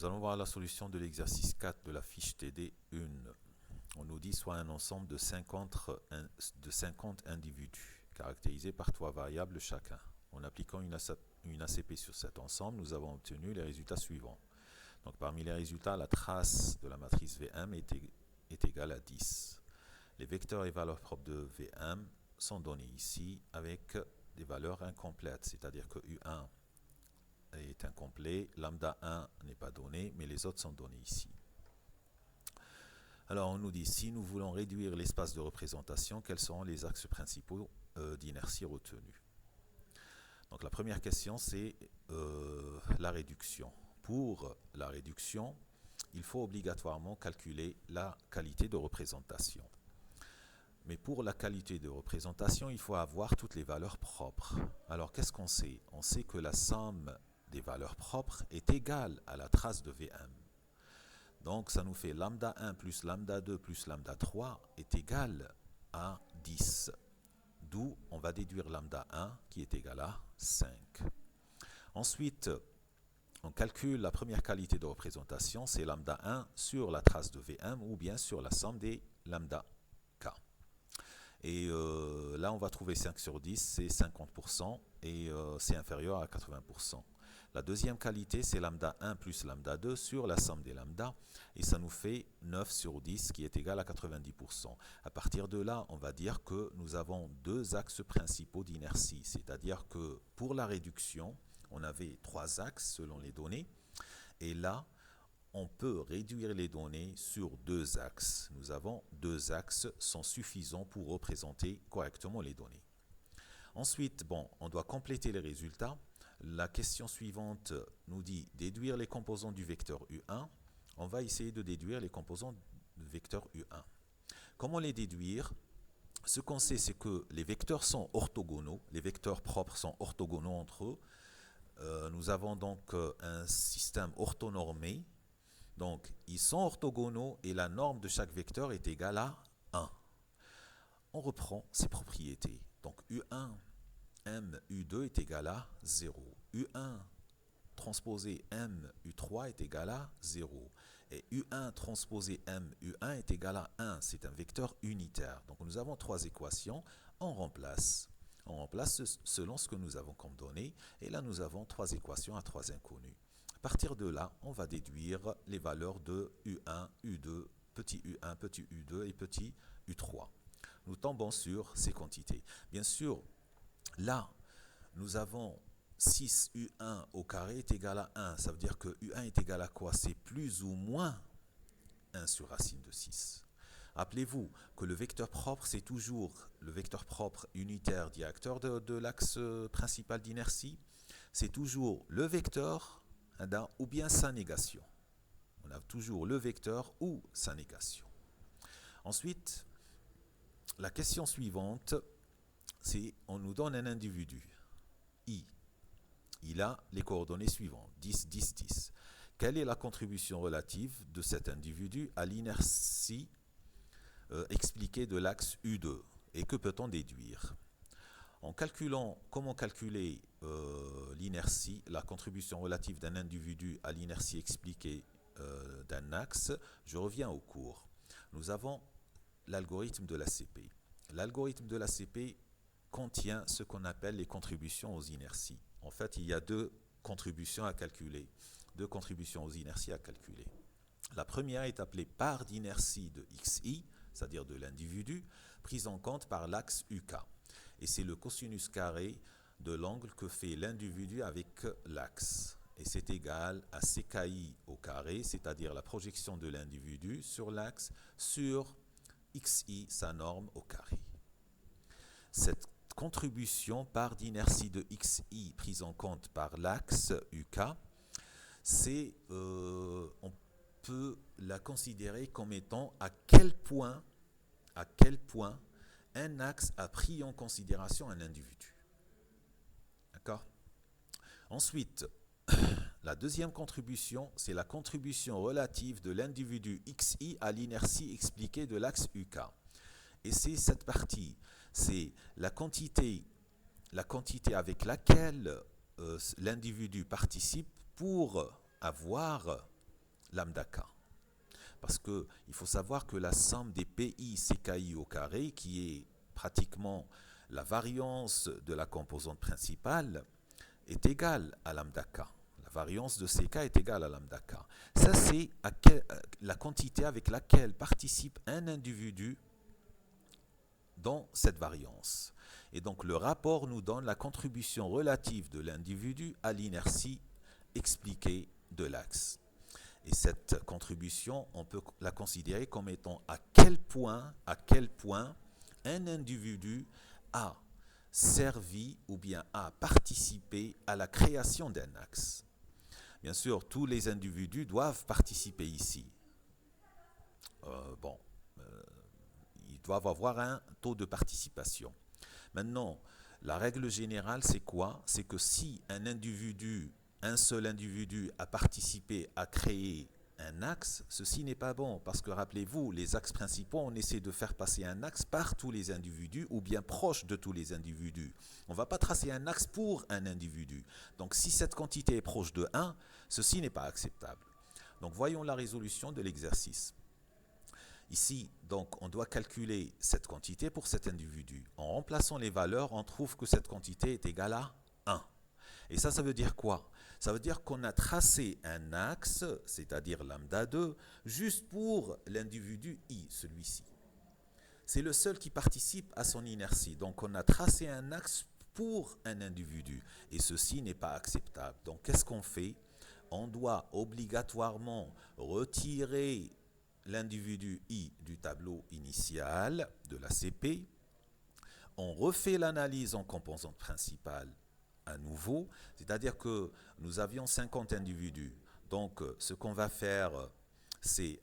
Nous allons voir la solution de l'exercice 4 de la fiche TD 1. On nous dit soit un ensemble de 50 individus, caractérisés par 3 variables chacun. En appliquant une ACP sur cet ensemble, nous avons obtenu les résultats suivants. Donc parmi les résultats, la trace de la matrice VM est égale à 10. Les vecteurs et valeurs propres de VM sont donnés ici avec des valeurs incomplètes, c'est-à-dire que U1 est incomplet, lambda 1 n'est pas donné, mais les autres sont donnés ici. Alors on nous dit, si nous voulons réduire l'espace de représentation, quels seront les axes principaux d'inertie retenus? Donc la première question, c'est la réduction. Pour la réduction, il faut obligatoirement calculer la qualité de représentation. Mais pour la qualité de représentation, il faut avoir toutes les valeurs propres. Alors qu'est-ce qu'on sait? On sait que la somme des valeurs propres est égale à la trace de VM. Donc ça nous fait lambda 1 plus lambda 2 plus lambda 3 est égal à 10. D'où on va déduire lambda 1 qui est égal à 5. Ensuite, on calcule la première qualité de représentation, c'est lambda 1 sur la trace de VM ou bien sur la somme des lambda k. Et là, on va trouver 5 sur 10, c'est 50% et c'est inférieur à 80%. La deuxième qualité, c'est lambda 1 plus lambda 2 sur la somme des lambda. Et ça nous fait 9 sur 10 qui est égal à 90%. À partir de là, on va dire que nous avons deux axes principaux d'inertie. C'est-à-dire que pour la réduction, on avait 3 axes selon les données. Et là, on peut réduire les données sur 2 axes. Nous avons 2 axes sont suffisants pour représenter correctement les données. Ensuite, on doit compléter les résultats. La question suivante nous dit déduire les composants du vecteur U1. On va essayer de déduire les composants du vecteur U1. Comment les déduire? Ce qu'on sait, c'est que les vecteurs sont orthogonaux. Les vecteurs propres sont orthogonaux entre eux. Nous avons donc un système orthonormé. Donc, ils sont orthogonaux et la norme de chaque vecteur est égale à 1. On reprend ces propriétés. Donc, U1 M U2 est égal à 0. U1 transposé M U3 est égal à 0. Et U1 transposé M U1 est égal à 1. C'est un vecteur unitaire. Donc nous avons 3 équations. On remplace. On remplace selon ce que nous avons comme données. Et là, nous avons 3 équations à 3 inconnus. À partir de là, on va déduire les valeurs de U1, U2, petit U1, petit U2 et petit U3. Nous tombons sur ces quantités. Bien sûr, là, nous avons 6U1 au carré est égal à 1. Ça veut dire que U1 est égal à quoi? C'est plus ou moins 1 sur racine de 6. Rappelez-vous que le vecteur propre, c'est toujours le vecteur propre unitaire directeur de l'axe principal d'inertie. C'est toujours le vecteur ou bien sa négation. On a toujours le vecteur ou sa négation. Ensuite, la question suivante, c'est on nous donne un individu, I. Il a les coordonnées suivantes, 10, 10, 10. Quelle est la contribution relative de cet individu à l'inertie expliquée de l'axe U2? Et que peut-on déduire? En calculant comment calculer l'inertie, la contribution relative d'un individu à l'inertie expliquée d'un axe, je reviens au cours. Nous avons l'algorithme de l'ACP. L'algorithme de l'ACP contient ce qu'on appelle les contributions aux inerties. En fait, il y a 2 contributions à calculer, 2 contributions aux inerties à calculer. La première est appelée part d'inertie de XI, c'est-à-dire de l'individu, prise en compte par l'axe UK. Et c'est le cosinus carré de l'angle que fait l'individu avec l'axe. Et c'est égal à CKI au carré, c'est-à-dire la projection de l'individu sur l'axe, sur XI, sa norme au carré. Cette contribution part d'inertie de XI prise en compte par l'axe UK, on peut la considérer comme étant à quel point un axe a pris en considération un individu. D'accord? Ensuite, la deuxième contribution, c'est la contribution relative de l'individu XI à l'inertie expliquée de l'axe UK. Et c'est cette partie, c'est la quantité avec laquelle l'individu participe pour avoir lambda k. Parce qu'il faut savoir que la somme des PI CKI au carré, qui est pratiquement la variance de la composante principale, est égale à lambda k. La variance de CK est égale à lambda k. Ça, c'est la quantité avec laquelle participe un individu dans cette variance. Et donc, le rapport nous donne la contribution relative de l'individu à l'inertie expliquée de l'axe. Et cette contribution, on peut la considérer comme étant à quel point un individu a servi ou bien a participé à la création d'un axe. Bien sûr, tous les individus doivent participer ici. Ils doivent avoir un taux de participation. Maintenant, la règle générale, c'est quoi? C'est que si un seul individu a participé à créer un axe, ceci n'est pas bon, parce que rappelez-vous, les axes principaux, on essaie de faire passer un axe par tous les individus ou bien proche de tous les individus. On ne va pas tracer un axe pour un individu. Donc si cette quantité est proche de 1, ceci n'est pas acceptable. Donc voyons la résolution de l'exercice. Ici, donc, on doit calculer cette quantité pour cet individu. En remplaçant les valeurs, on trouve que cette quantité est égale à 1. Et ça veut dire quoi? Ça veut dire qu'on a tracé un axe, c'est-à-dire lambda 2, juste pour l'individu I, celui-ci. C'est le seul qui participe à son inertie. Donc on a tracé un axe pour un individu. Et ceci n'est pas acceptable. Donc qu'est-ce qu'on fait? On doit obligatoirement retirer l'individu I du tableau initial de la CP. On refait l'analyse en composante principale à nouveau, c'est-à-dire que nous avions 50 individus. Donc, ce qu'on va faire, c'est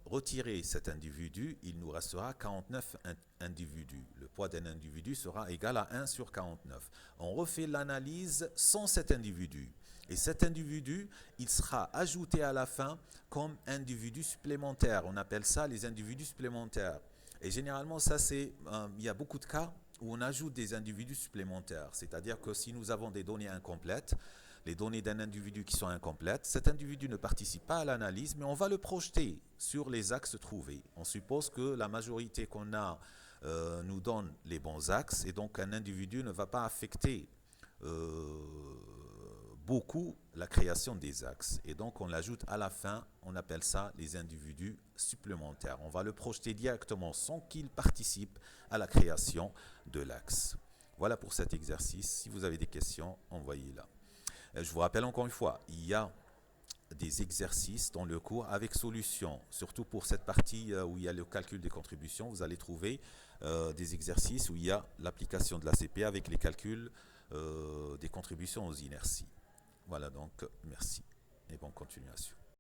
retirer cet individu, il nous restera 49 individus. Le poids d'un individu sera égal à 1 sur 49. On refait l'analyse sans cet individu. Et cet individu, il sera ajouté à la fin comme individu supplémentaire. On appelle ça les individus supplémentaires. Et généralement, ça c'est, il y a beaucoup de cas où on ajoute des individus supplémentaires. C'est-à-dire que si nous avons des données incomplètes, les données d'un individu qui sont incomplètes, cet individu ne participe pas à l'analyse, mais on va le projeter sur les axes trouvés. On suppose que la majorité qu'on a nous donne les bons axes, et donc un individu ne va pas affecter beaucoup la création des axes. Et donc on l'ajoute à la fin, on appelle ça les individus supplémentaires. On va le projeter directement sans qu'il participe à la création de l'axe. Voilà pour cet exercice. Si vous avez des questions, envoyez-la. Je vous rappelle encore une fois, il y a des exercices dans le cours avec solution. Surtout pour cette partie où il y a le calcul des contributions, vous allez trouver des exercices où il y a l'application de l'ACP avec les calculs des contributions aux inerties. Voilà donc, merci et bonne continuation.